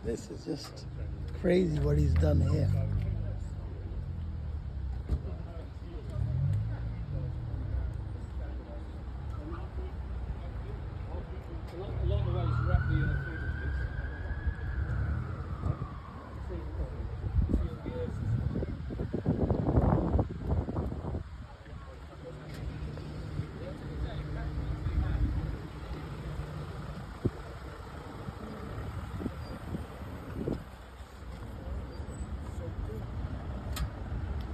This is just crazy what he's done here. A lot of the ways you wrap the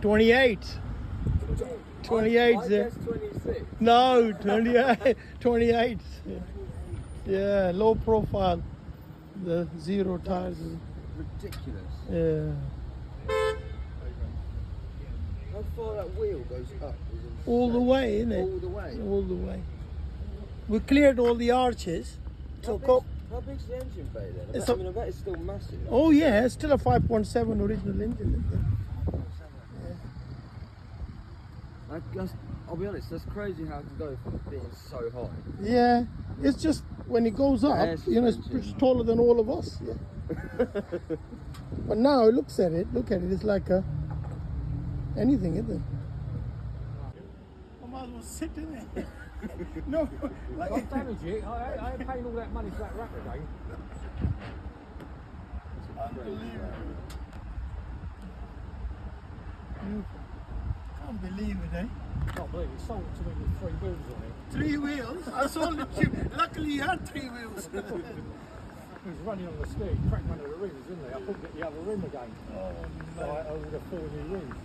$28. 28. I guess 26. No, 28. 28. Yeah, low profile. The zero tires. Ridiculous. Yeah. How far that wheel goes up is insane. All the way, isn't it? All the way. All the way. We cleared all the arches. So How big's the engine bay then? It's I mean, I bet it's still massive. oh yeah, it's still a 5.7 original engine. Isn't I'll be honest, that's crazy how it can go from being so high. it? Yeah, it's just when it goes up, Air you know, it's suspension. taller than all of us. Yeah. But now it looks at it. Look at it. It's like a anything, isn't it? I might as well sit in it. No, Don't damage it. I ain't paying all that money for that wrap again. unbelievable. You can't believe it, eh? Can't believe it. Sold it to me with 3 wheels on it. 3 wheels. I sold it to you. Luckily, you had 3 wheels. It was running on the speed, cracked one of the rims, didn't they? I couldn't get the other rim again. Oh, So I ordered 4 new rims.